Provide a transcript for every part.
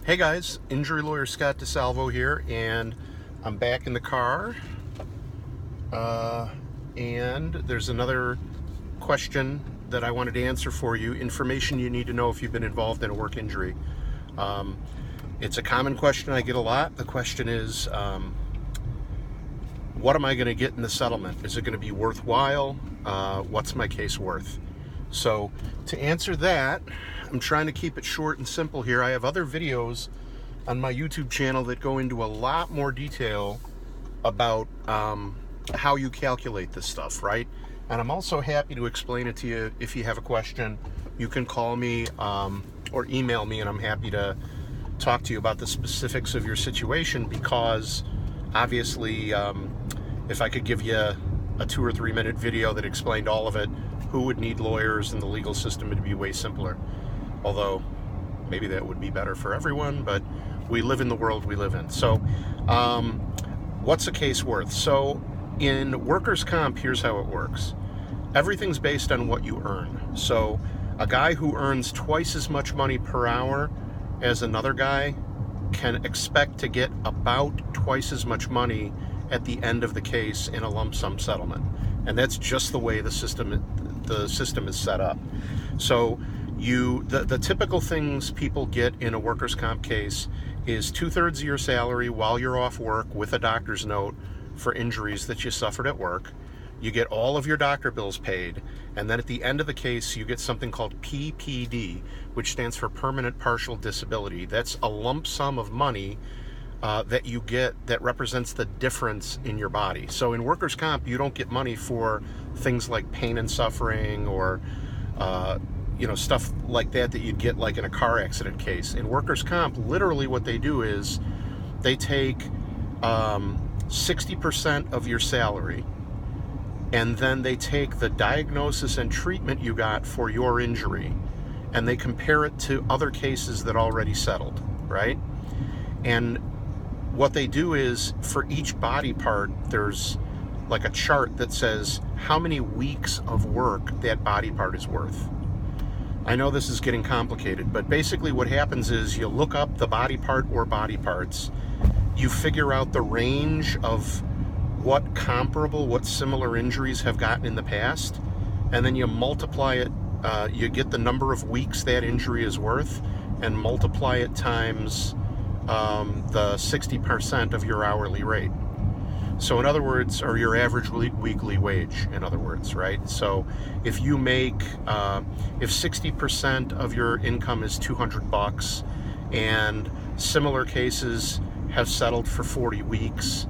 Hey guys, injury lawyer Scott DeSalvo here, and I'm back in the car. And there's another question that I wanted to answer for you. Information you need to know if you've been involved in a work injury. It's a common question I get a lot. The question is, what am I going to get in the settlement? Is it going to be worthwhile? What's my case worth? So to answer that, I'm trying to keep it short and simple here. I have other videos on my YouTube channel that go into a lot more detail about how you calculate this stuff, right? And I'm also happy to explain it to you. If you have a question, you can call me or email me, and I'm happy to talk to you about the specifics of your situation, because obviously if I could give you a 2 or 3 minute video that explained all of it, who would need lawyers, and the legal system would be way simpler. Although maybe that would be better for everyone, but we live in the world we live in. So what's a case worth? So in workers' comp, here's how it works. Everything's based on what you earn. So a guy who earns twice as much money per hour as another guy can expect to get about twice as much money at the end of the case in a lump sum settlement. And that's just the way the system is set up. So the typical things people get in a workers' comp case is 2/3 of your salary while you're off work with a doctor's note for injuries that you suffered at work. You get all of your doctor bills paid, and then at the end of the case you get something called PPD, which stands for Permanent Partial Disability. That's a lump sum of money that you get that represents the difference in your body. So in workers' comp, you don't get money for things like pain and suffering or stuff like that you'd get like in a car accident case. In workers' comp, literally what they do is they take 60% of your salary, and then they take the diagnosis and treatment you got for your injury, and they compare it to other cases that already settled, right? And what they do is, for each body part, there's like a chart that says how many weeks of work that body part is worth. I know this is getting complicated, but basically what happens is you look up the body part or body parts, you figure out the range of what similar injuries have gotten in the past, and then you multiply it, you get the number of weeks that injury is worth, and multiply it times the 60% of your hourly rate. So in other words, or your average weekly wage, in other words, right? So if you make, if 60% of your income is $200, and similar cases have settled for 40 weeks,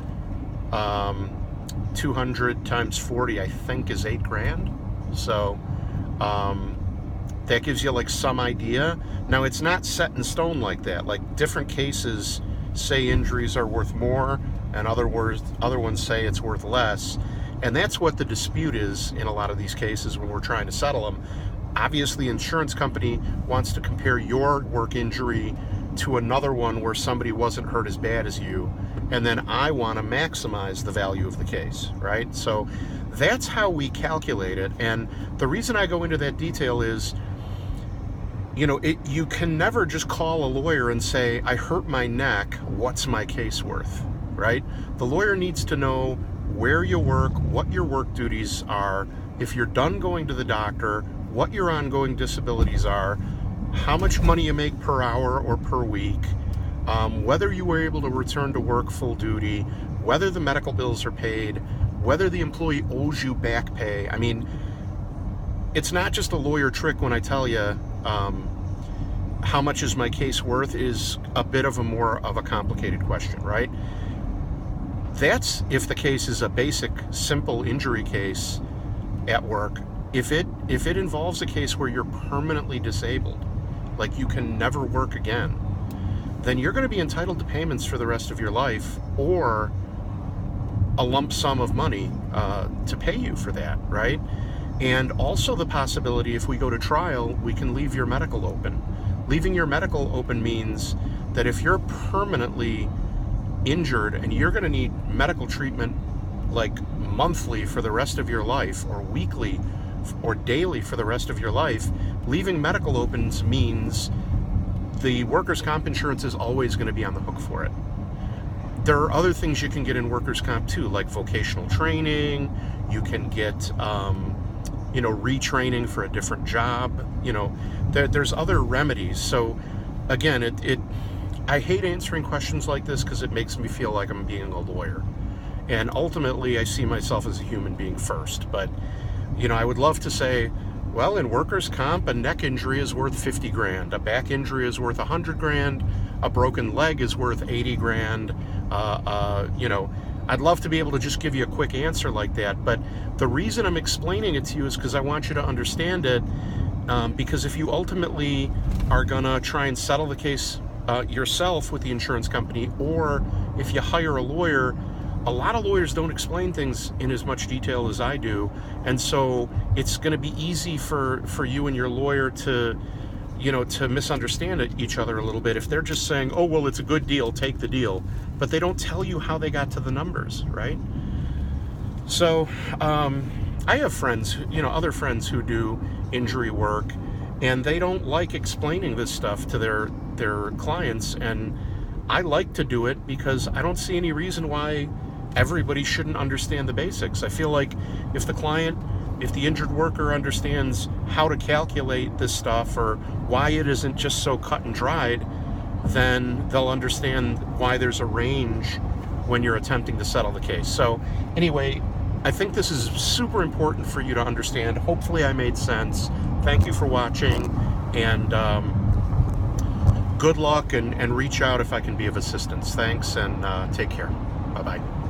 200 times 40, I think, is $8,000. So that gives you like some idea. Now, it's not set in stone like that. Like, different cases say injuries are worth more, and other ones say it's worth less. And that's what the dispute is in a lot of these cases when we're trying to settle them. Obviously, insurance company wants to compare your work injury to another one where somebody wasn't hurt as bad as you, and then I want to maximize the value of the case, right? So that's how we calculate it. And the reason I go into that detail is, you can never just call a lawyer and say, I hurt my neck, what's my case worth, right? The lawyer needs to know where you work, what your work duties are, if you're done going to the doctor, what your ongoing disabilities are, how much money you make per hour or per week, whether you were able to return to work full duty, whether the medical bills are paid, whether the employee owes you back pay. I mean, it's not just a lawyer trick when I tell you how much is my case worth is a bit of a more of a complicated question, right? That's if the case is a basic, simple injury case at work. If it involves a case where you're permanently disabled, like you can never work again, then you're going to be entitled to payments for the rest of your life, or a lump sum of money to pay you for that, right? And also the possibility, if we go to trial, we can leave your medical open. Leaving your medical open means that if you're permanently injured and you're going to need medical treatment like monthly for the rest of your life, or weekly or daily for the rest of your life, leaving medical opens means the workers' comp insurance is always going to be on the hook for it. There are other things you can get in workers' comp too, like vocational training. You can get, retraining for a different job. There's other remedies. So again, I hate answering questions like this because it makes me feel like I'm being a lawyer. And ultimately, I see myself as a human being first. But, I would love to say, well, in workers' comp, a neck injury is worth 50 grand. A back injury is worth 100 grand. A broken leg is worth 80 grand. I'd love to be able to just give you a quick answer like that. But the reason I'm explaining it to you is because I want you to understand it. Because if you ultimately are going to try and settle the case yourself with the insurance company, or if you hire a lawyer, a lot of lawyers don't explain things in as much detail as I do. And so it's going to be easy for you and your lawyer to misunderstand each other a little bit if they're just saying, oh, well, it's a good deal, take the deal. But they don't tell you how they got to the numbers, right? So I have friends, other friends who do injury work, and they don't like explaining this stuff to their clients. And I like to do it because I don't see any reason why everybody shouldn't understand the basics. I feel like if the injured worker understands how to calculate this stuff or why it isn't just so cut and dried, then they'll understand why there's a range when you're attempting to settle the case. So anyway, I think this is super important for you to understand. Hopefully I made sense. Thank you for watching, and good luck, and reach out if I can be of assistance. Thanks, and take care. Bye-bye.